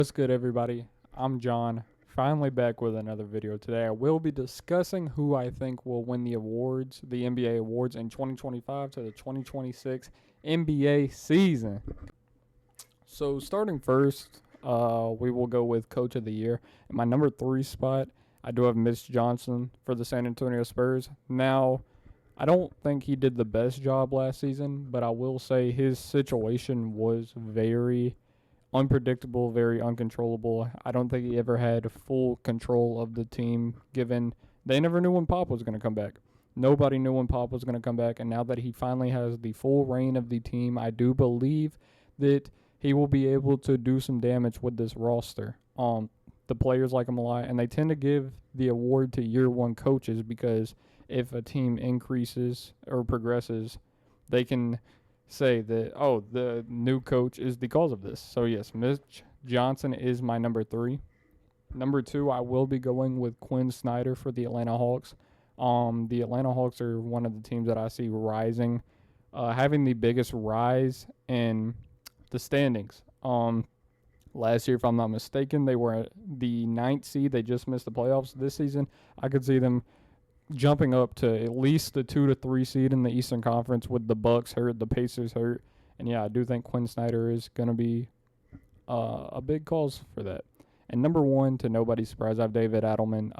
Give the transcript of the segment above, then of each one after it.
What's good, everybody? I'm John, finally back with another video today. I will be discussing who I think will win the awards, the NBA awards in 2025 to the 2026 NBA season. So, starting first, we will go with Coach of the Year. In my number 3 spot, I do have Mitch Johnson for the San Antonio Spurs. Now, I don't think he did the best job last season, but I will say his situation was very unpredictable, very uncontrollable. I don't think he ever had full control of the team, given they never knew when Pop was going to come back. Nobody knew when Pop was going to come back, and now that he finally has the full reign of the team, I do believe that he will be able to do some damage with this roster. The players like him a lot, and they tend to give the award to year one coaches because if a team increases or progresses, they can say that, oh, the new coach is the cause of this. So, yes, Mitch Johnson is my number 3. Number 2, I will be going with Quinn Snyder for the Atlanta Hawks. The Atlanta Hawks are one of the teams that I see rising, having the biggest rise in the standings. Last year, if I'm not mistaken, they were the 9th seed. They just missed the playoffs this season. I could see them jumping up to at least the 2 to 3 seed in the Eastern Conference with the Bucks hurt, the Pacers hurt, and yeah, I do think Quinn Snyder is going to be a big cause for that. And number 1, to nobody's surprise, I have David Adelman.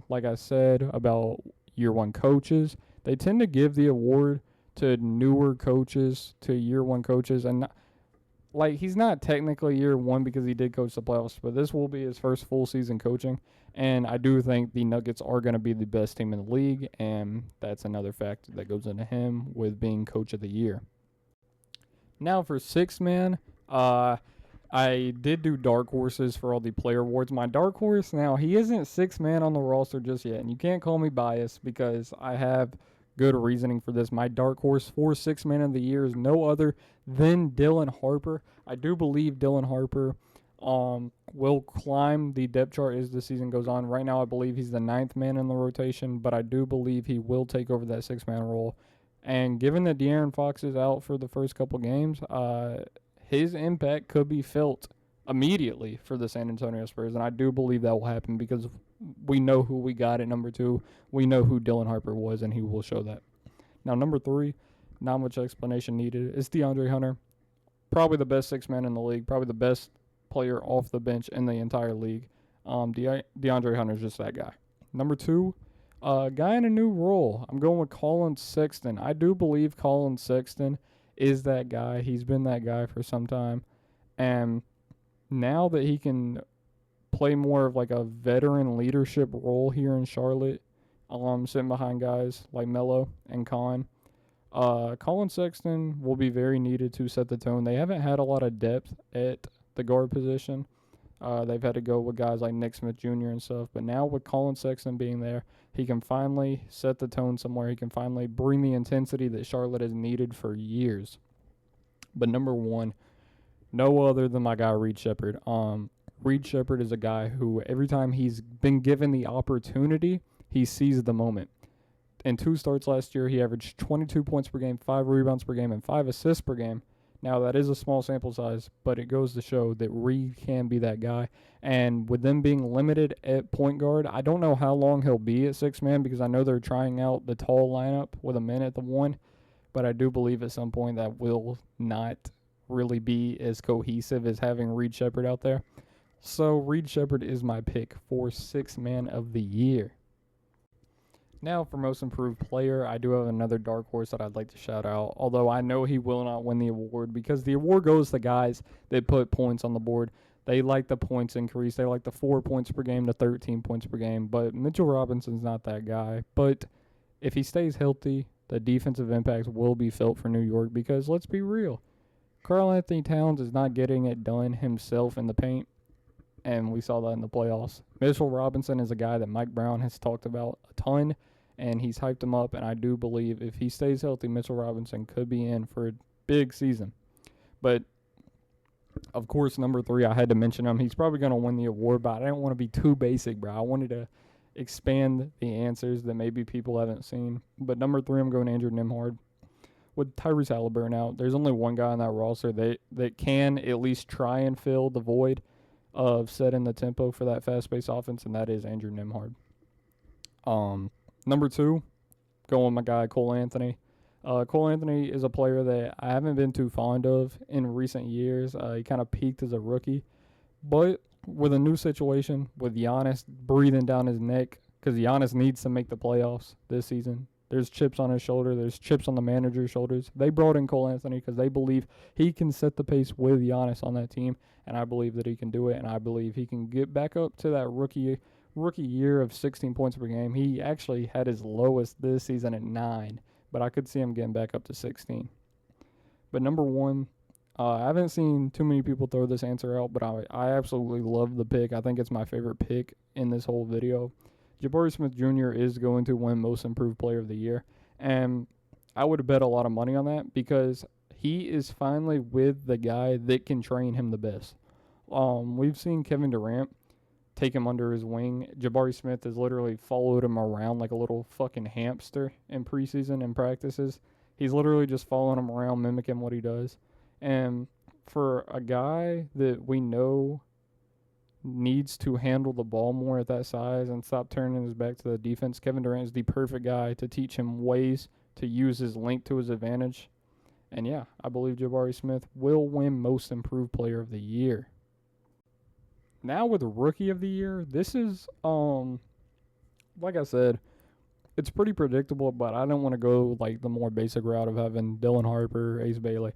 Like I said about year one coaches, they tend to give the award to newer coaches, to year one coaches, and like he's not technically year one because he did coach the playoffs, but this will be his first full season coaching. And I do think the Nuggets are going to be the best team in the league, and that's another factor that goes into him with being coach of the year. Now for 6-man, I did do dark horses for all the player awards. My dark horse, now he isn't 6-man on the roster just yet, and you can't call me biased because I have good reasoning for this. My dark horse for 6-man of the year is no other than Dylan Harper. I do believe Dylan Harper will climb the depth chart as the season goes on. Right now, I believe he's the 9th man in the rotation, but I do believe he will take over that 6-man role. And given that De'Aaron Fox is out for the first couple games, his impact could be felt immediately for the San Antonio Spurs, and I do believe that will happen because we know who we got at number 2. We know who Dylan Harper was, and he will show that. Now, number 3, not much explanation needed. It's DeAndre Hunter, probably the best 6-man in the league, probably the best player off the bench in the entire league. DeAndre Hunter is just that guy. Number 2, guy in a new role. I'm going with Colin Sexton. I do believe Colin Sexton is that guy. He's been that guy for some time. And now that he can play more of like a veteran leadership role here in Charlotte, sitting behind guys like Melo and Colin Sexton will be very needed to set the tone. They haven't had a lot of depth at the guard position. They've had to go with guys like Nick Smith Jr. and stuff. But now with Colin Sexton being there, he can finally set the tone somewhere. He can finally bring the intensity that Charlotte has needed for years. But number 1, no other than my guy Reed Sheppard. Reed Sheppard is a guy who every time he's been given the opportunity, he seized the moment. In 2 starts last year, he averaged 22 points per game, 5 rebounds per game, and 5 assists per game. Now, that is a small sample size, but it goes to show that Reed can be that guy. And with them being limited at point guard, I don't know how long he'll be at 6-man because I know they're trying out the tall lineup with a man at the 1. But I do believe at some point that will not really be as cohesive as having Reed Sheppard out there. So Reed Sheppard is my pick for 6-man of the year. Now for most improved player, I do have another dark horse that I'd like to shout out, although I know he will not win the award because the award goes to guys that put points on the board. They like the points increase. They like the 4 points per game to 13 points per game, but Mitchell Robinson's not that guy. But if he stays healthy, the defensive impact will be felt for New York because let's be real, Karl-Anthony Towns is not getting it done himself in the paint, and we saw that in the playoffs. Mitchell Robinson is a guy that Mike Brown has talked about a ton, and he's hyped him up, and I do believe if he stays healthy, Mitchell Robinson could be in for a big season. But, of course, number 3, I had to mention him. He's probably going to win the award, but I didn't want to be too basic, bro. I wanted to expand the answers that maybe people haven't seen. But number 3, I'm going Andrew Nembhard. With Tyrese Halliburton out, there's only one guy on that roster that can at least try and fill the void. of setting the tempo for that fast-paced offense, and that is Andrew Nembhard. Number 2, going with my guy Cole Anthony. Cole Anthony is a player that I haven't been too fond of in recent years. He kind of peaked as a rookie, but with a new situation, with Giannis breathing down his neck, because Giannis needs to make the playoffs this season. There's chips on his shoulder. There's chips on the manager's shoulders. They brought in Cole Anthony because they believe he can set the pace with Giannis on that team, and I believe that he can do it, and I believe he can get back up to that rookie year of 16 points per game. He actually had his lowest this season at 9, but I could see him getting back up to 16. But number 1, I haven't seen too many people throw this answer out, but I absolutely love the pick. I think it's my favorite pick in this whole video. Jabari Smith Jr. is going to win Most Improved Player of the Year, and I would bet a lot of money on that because he is finally with the guy that can train him the best. We've seen Kevin Durant take him under his wing. Jabari Smith has literally followed him around like a little fucking hamster in preseason and practices. He's literally just following him around, mimicking what he does. And for a guy that we know needs to handle the ball more at that size and stop turning his back to the defense, Kevin Durant is the perfect guy to teach him ways to use his length to his advantage. And yeah, I believe Jabari Smith will win Most Improved Player of the Year. Now with Rookie of the Year, this is, like I said, it's pretty predictable, but I don't want to go like the more basic route of having Dylan Harper, Ace Bailey.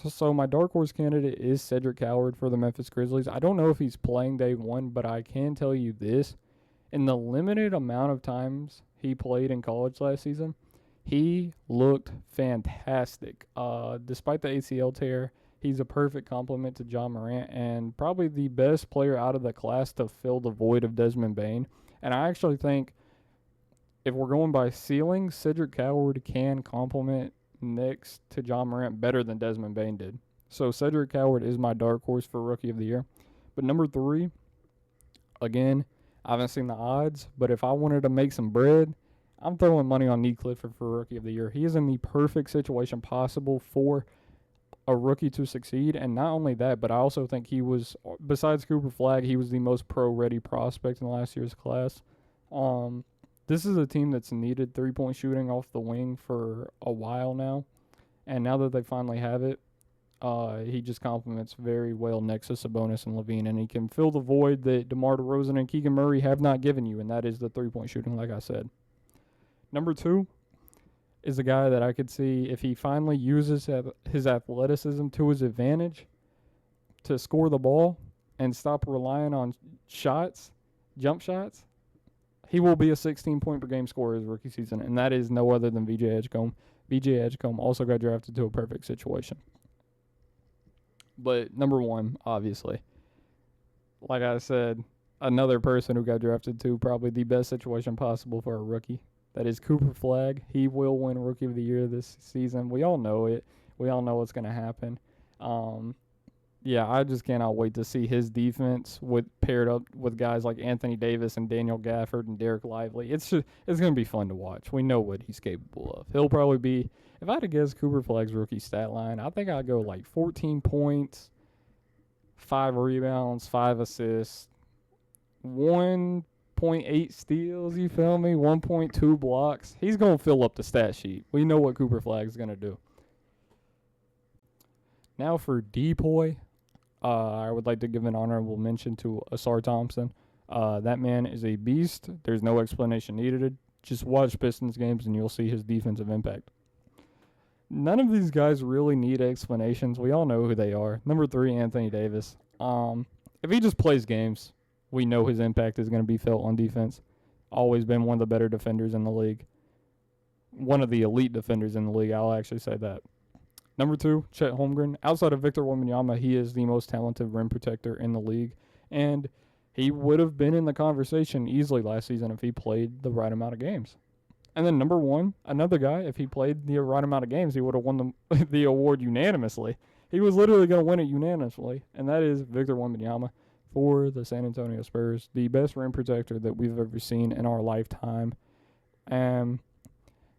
So my dark horse candidate is Cedric Howard for the Memphis Grizzlies. I don't know if he's playing day 1, but I can tell you this. In the limited amount of times he played in college last season, he looked fantastic. Despite the ACL tear, he's a perfect complement to John Morant and probably the best player out of the class to fill the void of Desmond Bane. And I actually think if we're going by ceiling, Cedric Howard can complement next to John Morant better than Desmond Bane did. So Cedric Howard is my dark horse for Rookie of the Year. But number 3, again, I haven't seen the odds, but if I wanted to make some bread, I'm throwing money on Nick Clifford for Rookie of the Year. He is in the perfect situation possible for a rookie to succeed, and not only that, but I also think he was, besides Cooper Flagg, he was the most pro-ready prospect in last year's class. This is a team that's needed three-point shooting off the wing for a while now, and now that they finally have it, he just complements very well next to Sabonis and Levine, and he can fill the void that DeMar DeRozan and Keegan Murray have not given you, and that is the three-point shooting, like I said. Number 2 is a guy that I could see if he finally uses his athleticism to his advantage to score the ball and stop relying on jump shots. He will be a 16-point per game scorer his rookie season, and that is no other than VJ Edgecombe. VJ Edgecombe also got drafted to a perfect situation. But number 1, obviously, like I said, another person who got drafted to probably the best situation possible for a rookie. That is Cooper Flagg. He will win Rookie of the Year this season. We all know it. We all know what's going to happen. Yeah, I just cannot wait to see his defense paired up with guys like Anthony Davis and Daniel Gafford and Derek Lively. It's going to be fun to watch. We know what he's capable of. He'll probably be, if I had to guess Cooper Flagg's rookie stat line, I think I'd go like 14 points, 5 rebounds, 5 assists, 1.8 steals, you feel me? 1.2 blocks. He's going to fill up the stat sheet. We know what Cooper Flagg's going to do. Now for Depoy, I would like to give an honorable mention to Asar Thompson. That man is a beast. There's no explanation needed. Just watch Pistons games and you'll see his defensive impact. None of these guys really need explanations. We all know who they are. Number 3, Anthony Davis. If he just plays games, we know his impact is going to be felt on defense. Always been one of the better defenders in the league. One of the elite defenders in the league, I'll actually say that. Number 2, Chet Holmgren. Outside of Victor Wembanyama, he is the most talented rim protector in the league. And he would have been in the conversation easily last season if he played the right amount of games. And then number 1, another guy, if he played the right amount of games, he would have won the award unanimously. He was literally going to win it unanimously, and that is Victor Wembanyama for the San Antonio Spurs, the best rim protector that we've ever seen in our lifetime. And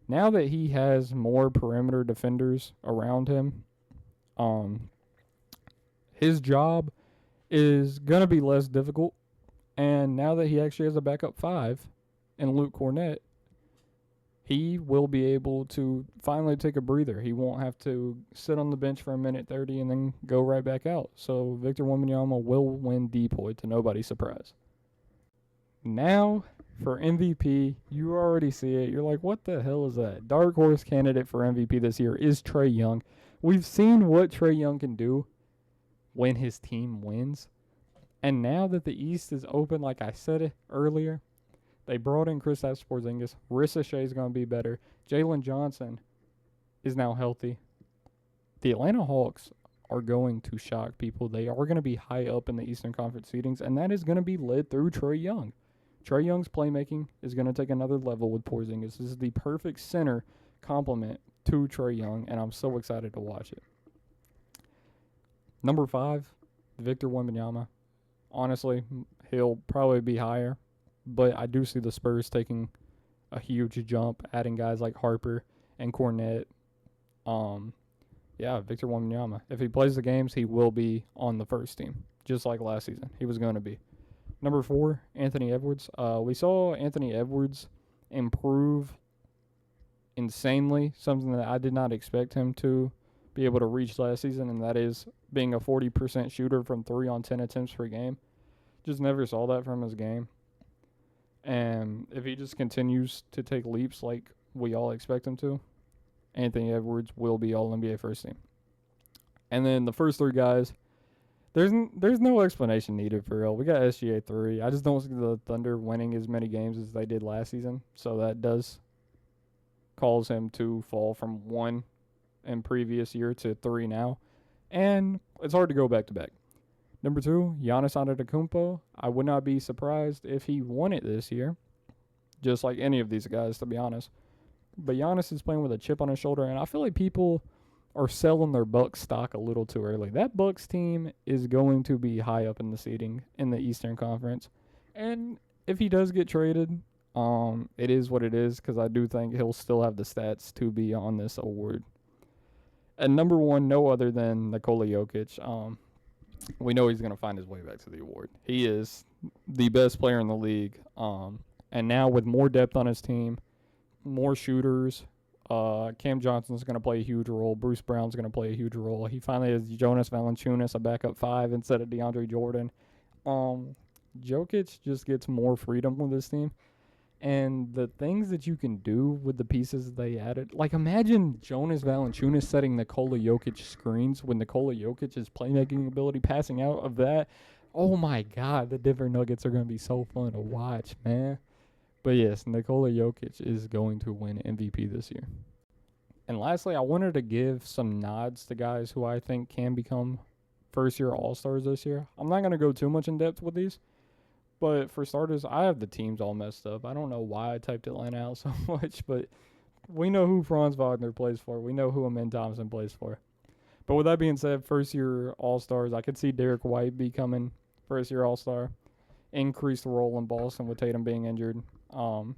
now that he has more perimeter defenders around him, his job is going to be less difficult. And now that he actually has a backup 5 in Luke Cornett, he will be able to finally take a breather. He won't have to sit on the bench for a minute 30 and then go right back out. So Victor Wembanyama will win DPOY to nobody's surprise. Now for MVP, you already see it. You're like, what the hell is that? Dark horse candidate for MVP this year is Trae Young. We've seen what Trae Young can do when his team wins. And now that the East is open, like I said earlier, they brought in Kristaps Porzingis. Risa Shea is going to be better. Jalen Johnson is now healthy. The Atlanta Hawks are going to shock people. They are going to be high up in the Eastern Conference seedings, and that is going to be led through Trae Young. Trae Young's playmaking is going to take another level with Porzingis. This is the perfect center complement to Trae Young, and I'm so excited to watch it. Number 5, Victor Wembanyama. Honestly, he'll probably be higher, but I do see the Spurs taking a huge jump, adding guys like Harper and Cornette. Victor Wembanyama. If he plays the games, he will be on the first team, just like last season. He was going to be. Number 4, Anthony Edwards. We saw Anthony Edwards improve insanely, something that I did not expect him to be able to reach last season, and that is being a 40% shooter from 3 on 10 attempts per game. Just never saw that from his game. And if he just continues to take leaps like we all expect him to, Anthony Edwards will be All-NBA first team. And then the first 3 guys, there's no explanation needed for real. We got SGA 3. I just don't see the Thunder winning as many games as they did last season, so that does cause him to fall from 1 in previous year to 3 now. And it's hard to go back-to-back. Number 2, Giannis Antetokounmpo. I would not be surprised if he won it this year, just like any of these guys, to be honest. But Giannis is playing with a chip on his shoulder, and I feel like people are selling their Bucks stock a little too early. That Bucks team is going to be high up in the seeding in the Eastern Conference. And if he does get traded, it is what it is, because I do think he'll still have the stats to be on this award. And number 1, no other than Nikola Jokic. We know he's going to find his way back to the award. He is the best player in the league. And now with more depth on his team, more shooters, Cam Johnson's going to play a huge role. Bruce Brown's going to play a huge role. He finally has Jonas Valanciunas, a backup 5, instead of DeAndre Jordan. Jokic just gets more freedom with this team. And the things that you can do with the pieces they added, like imagine Jonas Valanciunas setting Nikola Jokic screens when Nikola Jokic's playmaking ability passing out of that. Oh my God, the Denver Nuggets are going to be so fun to watch, man. But yes, Nikola Jokic is going to win MVP this year. And lastly, I wanted to give some nods to guys who I think can become first-year All-Stars this year. I'm not going to go too much in depth with these. But for starters, I have the teams all messed up. I don't know why I typed Atlanta out so much, but we know who Franz Wagner plays for. We know who Amin Thompson plays for. But with that being said, first-year All-Stars, I could see Derek White becoming first-year All-Star. Increased role in Boston with Tatum being injured. Amin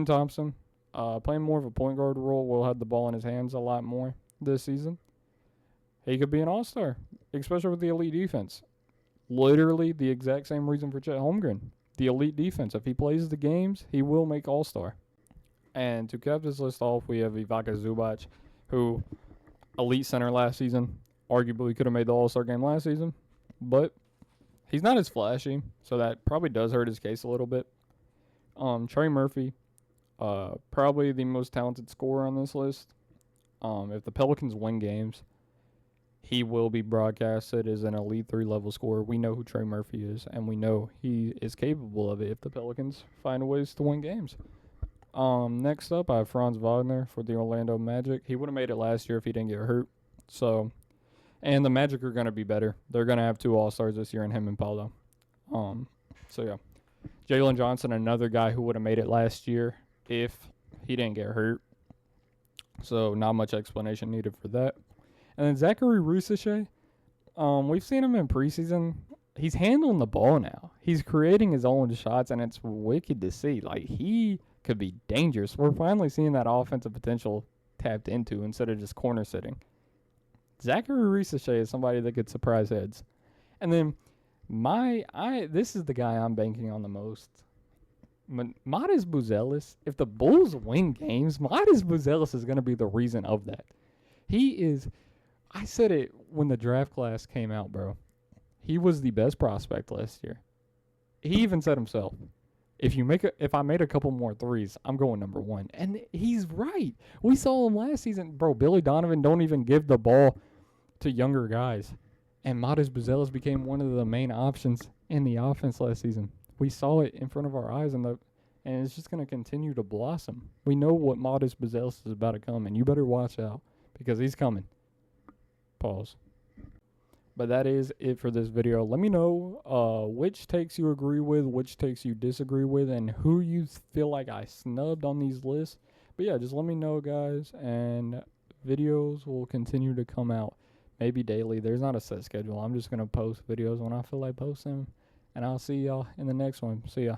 Thompson, playing more of a point guard role, will have the ball in his hands a lot more this season. He could be an All-Star, especially with the elite defense. Literally the exact same reason for Chet Holmgren. The elite defense. If he plays the games, he will make All-Star. And to cap this list off, we have Ivica Zubac, who elite center last season. Arguably could have made the All-Star game last season. But he's not as flashy, so that probably does hurt his case a little bit. Trey Murphy, probably the most talented scorer on this list. If the Pelicans win games, he will be broadcasted as an elite 3-level scorer. We know who Trey Murphy is, and we know he is capable of it if the Pelicans find ways to win games. Next up, I have Franz Wagner for the Orlando Magic. He would have made it last year if he didn't get hurt. And the Magic are going to be better. They're going to have 2 All-Stars this year in him and Paulo. Jalen Johnson, another guy who would have made it last year if he didn't get hurt. So not much explanation needed for that. And then Zachary Rusachet, we've seen him in preseason. He's handling the ball now. He's creating his own shots, and it's wicked to see. Like, he could be dangerous. We're finally seeing that offensive potential tapped into instead of just corner sitting. Zachary Rusachet is somebody that could surprise heads. And then this is the guy I'm banking on the most. Modest Buzelis, if the Bulls win games, Modest Buzelis is going to be the reason of that. He is, I said it when the draft class came out, bro. He was the best prospect last year. He even said himself, if I made a couple more threes, I'm going number one. And he's right. We saw him last season. Bro, Billy Donovan don't even give the ball to younger guys. And Modest Buzelis became one of the main options in the offense last season. We saw it in front of our eyes, and it's just going to continue to blossom. We know what Modest Buzelis is about to come, and you better watch out because he's coming. Pause. But that is it for this video. Let me know which takes you agree with, which takes you disagree with, and who you feel like I snubbed on these lists. But yeah, just let me know, guys, and videos will continue to come out. Maybe daily. There's not a set schedule. I'm just going to post videos when I feel like posting them. And I'll see y'all in the next one. See ya.